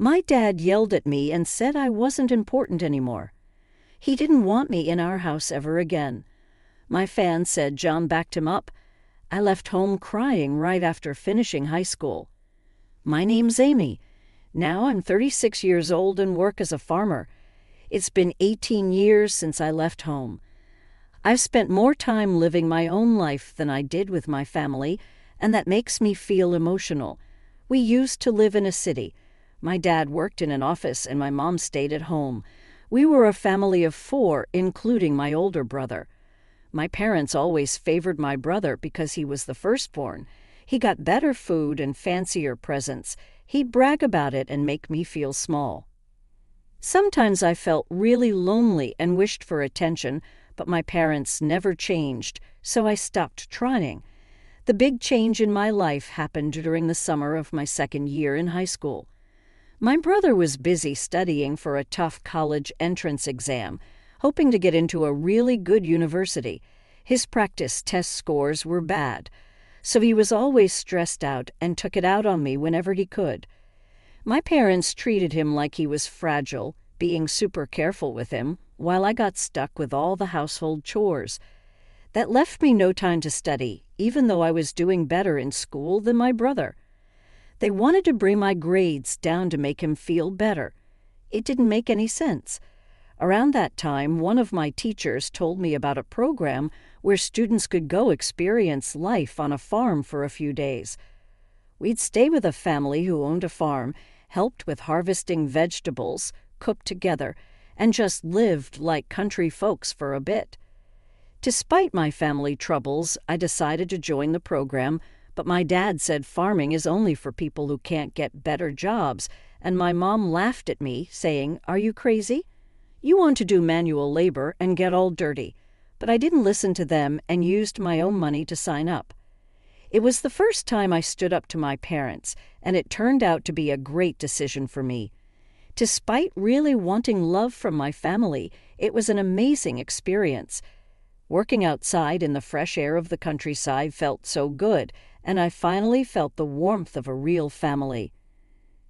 My dad yelled at me and said I wasn't important anymore. He didn't want me in our house ever again. My fan said John backed him up. I left home crying right after finishing high school. My name's Amy. Now I'm 36 years old and work as a farmer. It's been 18 years since I left home. I've spent more time living my own life than I did with my family, and that makes me feel emotional. We used to live in a city. My dad worked in an office and my mom stayed at home. We were a family of 4, including my older brother. My parents always favored my brother because he was the firstborn. He got better food and fancier presents. He'd brag about it and make me feel small. Sometimes I felt really lonely and wished for attention, but my parents never changed, so I stopped trying. The big change in my life happened during the summer of my second year in high school. My brother was busy studying for a tough college entrance exam, hoping to get into a really good university. His practice test scores were bad, so he was always stressed out and took it out on me whenever he could. My parents treated him like he was fragile, being super careful with him, while I got stuck with all the household chores. That left me no time to study, even though I was doing better in school than my brother. They wanted to bring my grades down to make him feel better. It didn't make any sense. Around that time, one of my teachers told me about a program where students could go experience life on a farm for a few days. We'd stay with a family who owned a farm, helped with harvesting vegetables, cooked together, and just lived like country folks for a bit. Despite my family troubles, I decided to join the program, but my dad said farming is only for people who can't get better jobs, and my mom laughed at me, saying, "Are you crazy? You want to do manual labor and get all dirty." But I didn't listen to them and used my own money to sign up. It was the first time I stood up to my parents, and it turned out to be a great decision for me. Despite really wanting love from my family, it was an amazing experience. Working outside in the fresh air of the countryside felt so good, and I finally felt the warmth of a real family.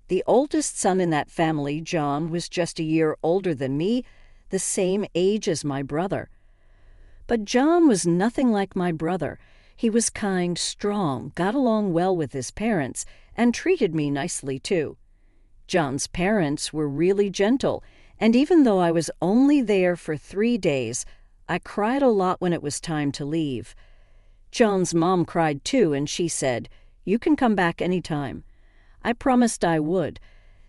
The oldest son in that family, John, was just a year older than me, the same age as my brother. But John was nothing like my brother. He was kind, strong, got along well with his parents, and treated me nicely too. John's parents were really gentle, and even though I was only there for 3 days, I cried a lot when it was time to leave. John's mom cried too, and she said, "You can come back anytime." I promised I would.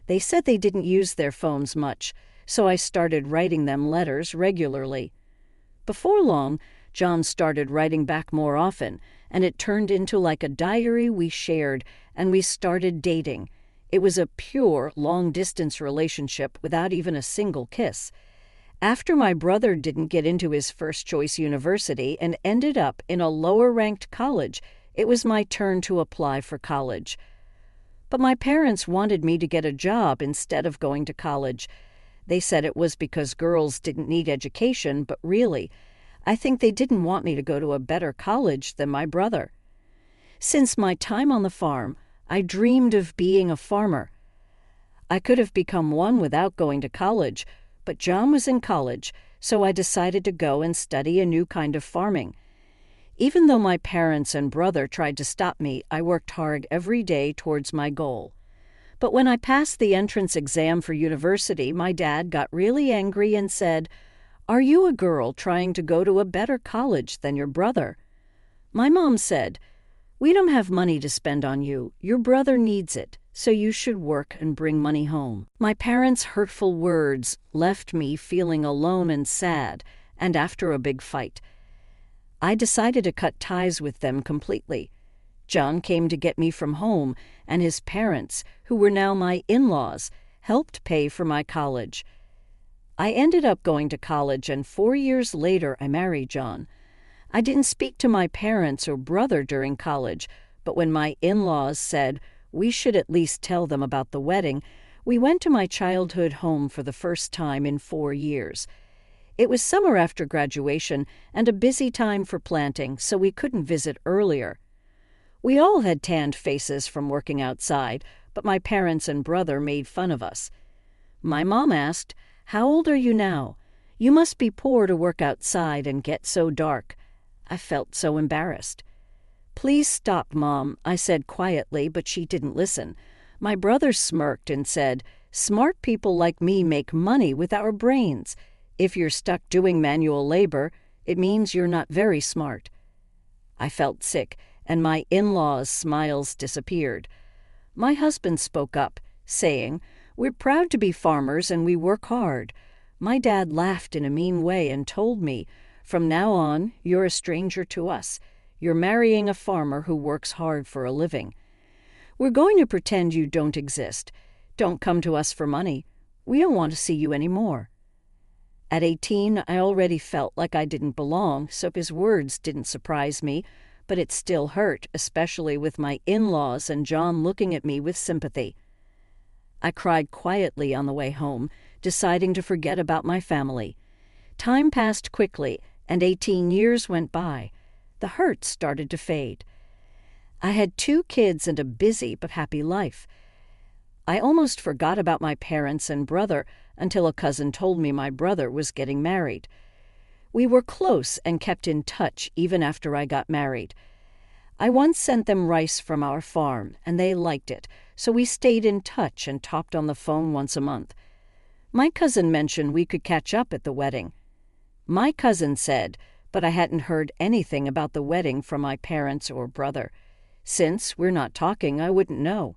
They said they didn't use their phones much, so I started writing them letters regularly. Before long, John started writing back more often, and it turned into like a diary we shared, and we started dating. It was a pure, long-distance relationship without even a single kiss. After my brother didn't get into his first-choice university and ended up in a lower-ranked college, it was my turn to apply for college. But my parents wanted me to get a job instead of going to college. They said it was because girls didn't need education, but really, I think they didn't want me to go to a better college than my brother. Since my time on the farm, I dreamed of being a farmer. I could have become one without going to college, but John was in college, so I decided to go and study a new kind of farming. Even though my parents and brother tried to stop me, I worked hard every day towards my goal. But when I passed the entrance exam for university, my dad got really angry and said, "Are you a girl trying to go to a better college than your brother?" My mom said, "We don't have money to spend on you. Your brother needs it, so you should work and bring money home." My parents' hurtful words left me feeling alone and sad, and after a big fight, I decided to cut ties with them completely. John came to get me from home, and his parents, who were now my in-laws, helped pay for my college. I ended up going to college, and 4 years later I married John. I didn't speak to my parents or brother during college, but when my in-laws said we should at least tell them about the wedding, we went to my childhood home for the first time in 4 years. It was summer after graduation and a busy time for planting, so we couldn't visit earlier. We all had tanned faces from working outside, but my parents and brother made fun of us. My mom asked, "How old are you now? You must be poor to work outside and get so dark." I felt so embarrassed. "Please stop, Mom," I said quietly, but she didn't listen. My brother smirked and said, "Smart people like me make money with our brains. If you're stuck doing manual labor, it means you're not very smart." I felt sick, and my in-laws' smiles disappeared. My husband spoke up, saying, "We're proud to be farmers and we work hard." My dad laughed in a mean way and told me, "From now on, you're a stranger to us. You're marrying a farmer who works hard for a living. We're going to pretend you don't exist. Don't come to us for money. We don't want to see you anymore." At 18, I already felt like I didn't belong, so his words didn't surprise me, but it still hurt, especially with my in-laws and John looking at me with sympathy. I cried quietly on the way home, deciding to forget about my family. Time passed quickly, and 18 years went by. The hurt started to fade. I had 2 kids and a busy but happy life. I almost forgot about my parents and brother until a cousin told me my brother was getting married. We were close and kept in touch even after I got married. I once sent them rice from our farm, and they liked it, so we stayed in touch and talked on the phone once a month. My cousin mentioned we could catch up at the wedding. My cousin said, but I hadn't heard anything about the wedding from my parents or brother. Since we're not talking, I wouldn't know.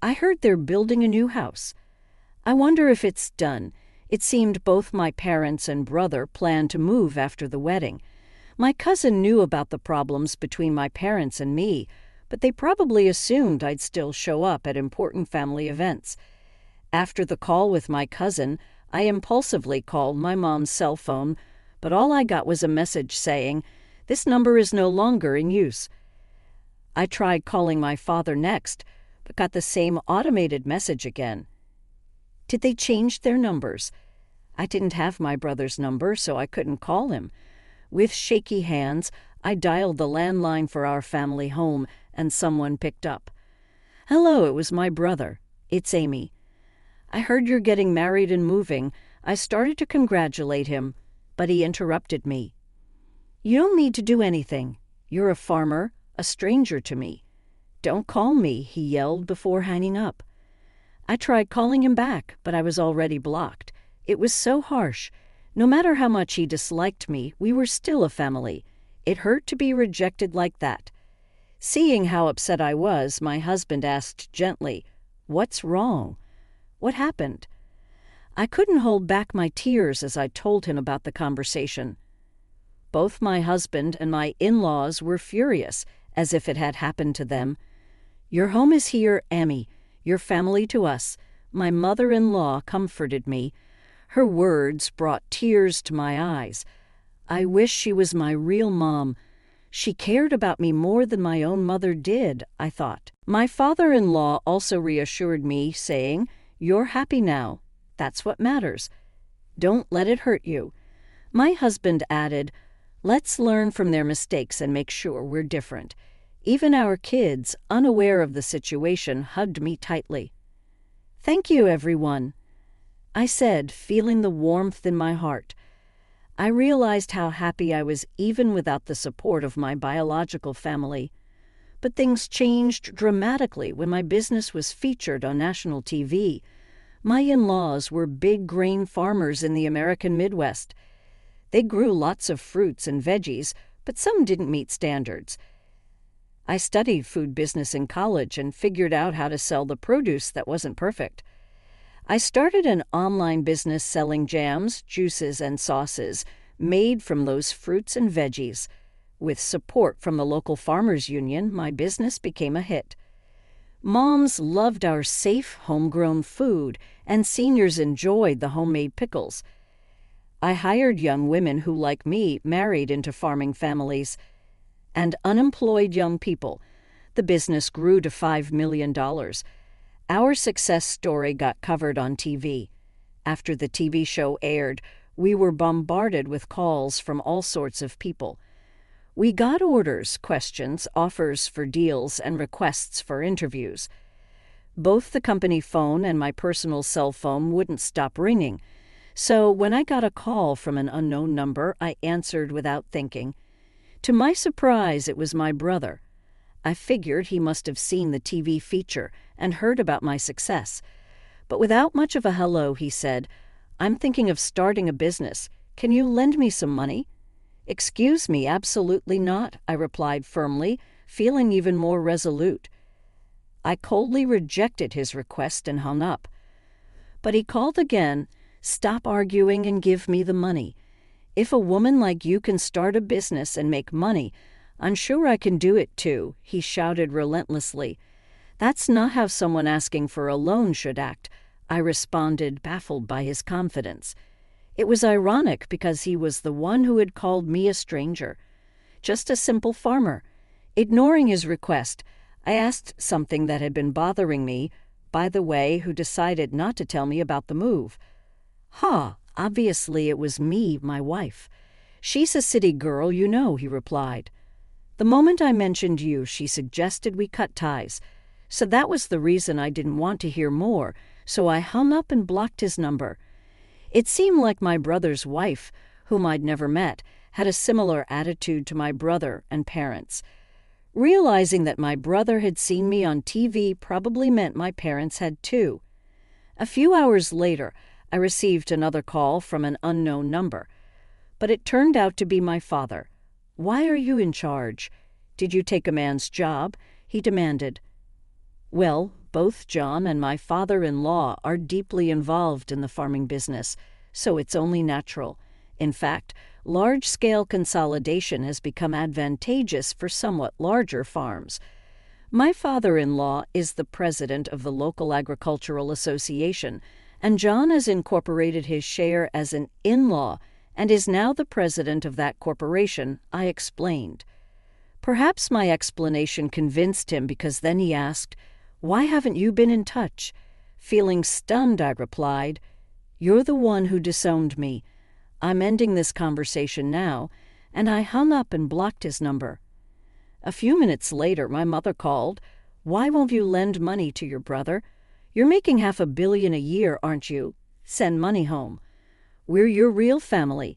I heard they're building a new house. I wonder if it's done. It seemed both my parents and brother planned to move after the wedding. My cousin knew about the problems between my parents and me, but they probably assumed I'd still show up at important family events. After the call with my cousin, I impulsively called my mom's cell phone, but all I got was a message saying, "This number is no longer in use." I tried calling my father next, but got the same automated message again. Did they change their numbers? I didn't have my brother's number, so I couldn't call him. With shaky hands, I dialed the landline for our family home, and someone picked up. "Hello, it was my brother. It's Amy. I heard you're getting married and moving." I started to congratulate him, but he interrupted me. "You don't need to do anything. You're a farmer, a stranger to me. Don't call me," he yelled before hanging up. I tried calling him back, but I was already blocked. It was so harsh. No matter how much he disliked me, we were still a family. It hurt to be rejected like that. Seeing how upset I was, my husband asked gently, "What's wrong? What happened?" I couldn't hold back my tears as I told him about the conversation. Both my husband and my in-laws were furious, as if it had happened to them. "Your home is here, Amy. Your family to us." My mother-in-law comforted me. Her words brought tears to my eyes. I wish she was my real mom. She cared about me more than my own mother did, I thought. My father-in-law also reassured me, saying, "You're happy now. That's what matters. Don't let it hurt you." My husband added, "Let's learn from their mistakes and make sure we're different." Even our kids, unaware of the situation, hugged me tightly. "Thank you, everyone," I said, feeling the warmth in my heart. I realized how happy I was even without the support of my biological family. But things changed dramatically when my business was featured on national TV. My in-laws were big grain farmers in the American Midwest. They grew lots of fruits and veggies, but some didn't meet standards. I studied food business in college and figured out how to sell the produce that wasn't perfect. I started an online business selling jams, juices, and sauces made from those fruits and veggies. With support from the local farmers union, my business became a hit. Moms loved our safe, homegrown food, and seniors enjoyed the homemade pickles. I hired young women who, like me, married into farming families, and unemployed young people. The business grew to $5 million. Our success story got covered on TV. After the TV show aired, we were bombarded with calls from all sorts of people. We got orders, questions, offers for deals, and requests for interviews. Both the company phone and my personal cell phone wouldn't stop ringing. So when I got a call from an unknown number, I answered without thinking. To my surprise, it was my brother. I figured he must have seen the TV feature and heard about my success. But without much of a hello, he said, "I'm thinking of starting a business. Can you lend me some money?" "Excuse me, absolutely not," I replied firmly, feeling even more resolute. I coldly rejected his request and hung up. But he called again. "Stop arguing and give me the money. If a woman like you can start a business and make money, I'm sure I can do it too," he shouted relentlessly. "That's not how someone asking for a loan should act," I responded, baffled by his confidence. It was ironic because he was the one who had called me a stranger, just a simple farmer. Ignoring his request, I asked something that had been bothering me, by the way, who decided not to tell me about the move. Obviously it was me, my wife. "She's a city girl, you know," he replied. "The moment I mentioned you, she suggested we cut ties. So that was the reason I didn't want to hear more, so I hung up and blocked his number." It seemed like my brother's wife, whom I'd never met, had a similar attitude to my brother and parents. Realizing that my brother had seen me on TV probably meant my parents had too. A few hours later, I received another call from an unknown number. But it turned out to be my father. "Why are you in charge? Did you take a man's job?" he demanded. "Well, both John and my father-in-law are deeply involved in the farming business, so it's only natural. In fact, large-scale consolidation has become advantageous for somewhat larger farms. My father-in-law is the president of the local agricultural association, and John has incorporated his share as an in-law and is now the president of that corporation," I explained. Perhaps my explanation convinced him because then he asked, "Why haven't you been in touch?" Feeling stunned, I replied, "You're the one who disowned me. I'm ending this conversation now," and I hung up and blocked his number. A few minutes later, my mother called. "Why won't you lend money to your brother? You're making $500 million a year, aren't you? Send money home. We're your real family.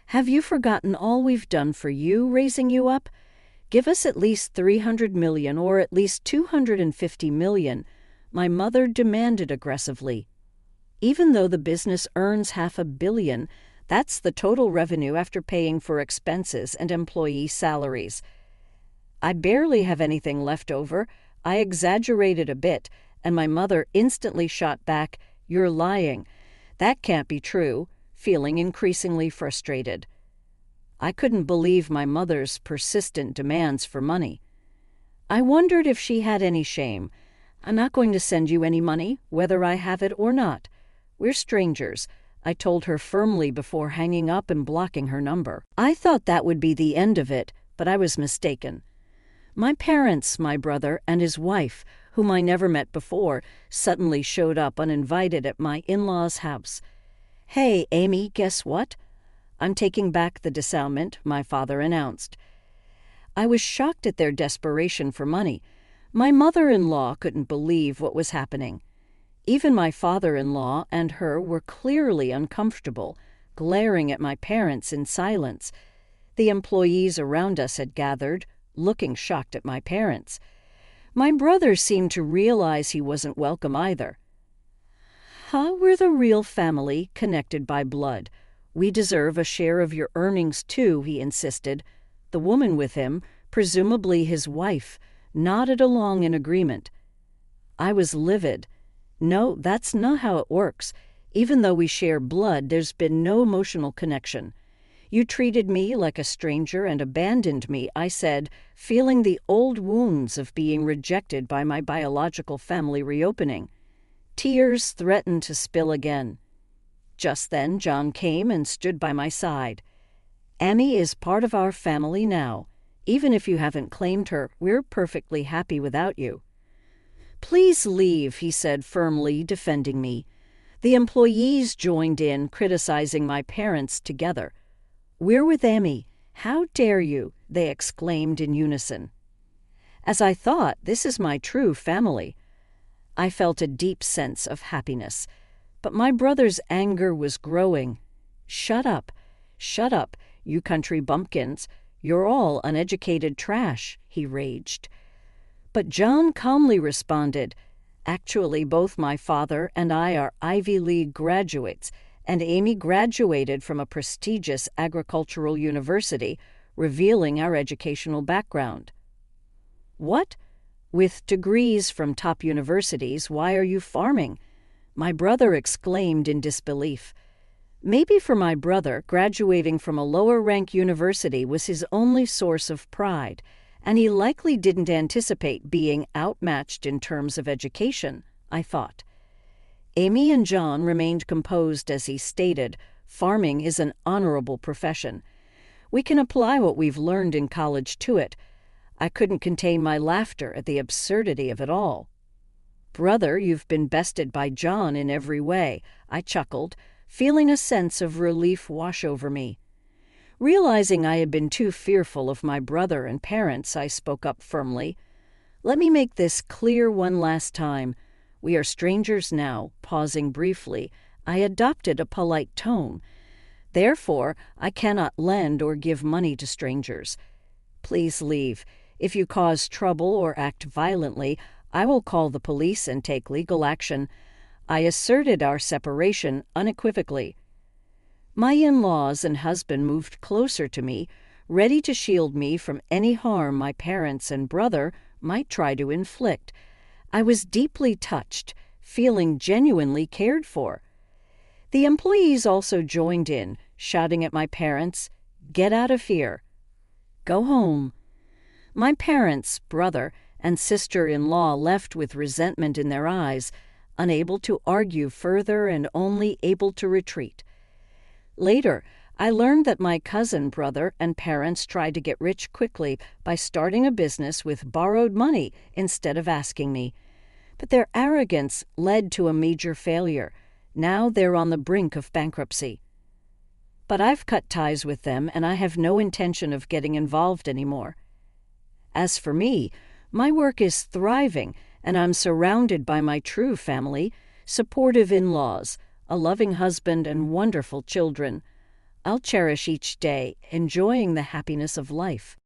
Have you forgotten all we've done for you, raising you up? Give us at least $300 million or at least $250 million, my mother demanded aggressively. Even though the business earns $500 million, that's the total revenue after paying for expenses and employee salaries. I barely have anything left over. I exaggerated a bit, and my mother instantly shot back, "You're lying. That can't be true," feeling increasingly frustrated. I couldn't believe my mother's persistent demands for money. I wondered if she had any shame. "I'm not going to send you any money, whether I have it or not. We're strangers," I told her firmly before hanging up and blocking her number. I thought that would be the end of it, but I was mistaken. My parents, my brother, and his wife, whom I never met before, suddenly showed up uninvited at my in-laws' house. "Hey, Amy, guess what? I'm taking back the disownement," my father announced. I was shocked at their desperation for money. My mother-in-law couldn't believe what was happening. Even my father-in-law and her were clearly uncomfortable, glaring at my parents in silence. The employees around us had gathered, looking shocked at my parents. My brother seemed to realize he wasn't welcome either. We're the real family, connected by blood. We deserve a share of your earnings too," he insisted. The woman with him, presumably his wife, nodded along in agreement. I was livid. "No, that's not how it works. Even though we share blood, there's been no emotional connection. You treated me like a stranger and abandoned me," I said, feeling the old wounds of being rejected by my biological family reopening. Tears threatened to spill again. Just then, John came and stood by my side. "Amy is part of our family now. Even if you haven't claimed her, we're perfectly happy without you." "Please leave," he said firmly, defending me. The employees joined in, criticizing my parents together. "We're with Amy. How dare you?" they exclaimed in unison. As I thought, this is my true family. I felt a deep sense of happiness. But my brother's anger was growing. "Shut up, shut up, you country bumpkins. You're all uneducated trash," he raged. But John calmly responded, "Actually, both my father and I are Ivy League graduates, and Amy graduated from a prestigious agricultural university, revealing our educational background." "What? With degrees from top universities, why are you farming?" my brother exclaimed in disbelief. Maybe for my brother, graduating from a lower-rank university was his only source of pride, and he likely didn't anticipate being outmatched in terms of education, I thought. Amy and John remained composed as he stated, "Farming is an honorable profession. We can apply what we've learned in college to it." I couldn't contain my laughter at the absurdity of it all. "Brother, you've been bested by John in every way," I chuckled, feeling a sense of relief wash over me. Realizing I had been too fearful of my brother and parents, I spoke up firmly. "Let me make this clear one last time. We are strangers now." Pausing briefly, I adopted a polite tone. "Therefore, I cannot lend or give money to strangers. Please leave. If you cause trouble or act violently, I will call the police and take legal action." I asserted our separation unequivocally. My in-laws and husband moved closer to me, ready to shield me from any harm my parents and brother might try to inflict. I was deeply touched, feeling genuinely cared for. The employees also joined in, shouting at my parents, "Get out of here. Go home." My parents, brother, and sister-in-law left with resentment in their eyes, unable to argue further and only able to retreat. Later, I learned that my cousin, brother, and parents tried to get rich quickly by starting a business with borrowed money instead of asking me. But their arrogance led to a major failure. Now they're on the brink of bankruptcy. But I've cut ties with them, and I have no intention of getting involved anymore. As for me, my work is thriving, and I'm surrounded by my true family, supportive in-laws, a loving husband, and wonderful children. I'll cherish each day, enjoying the happiness of life.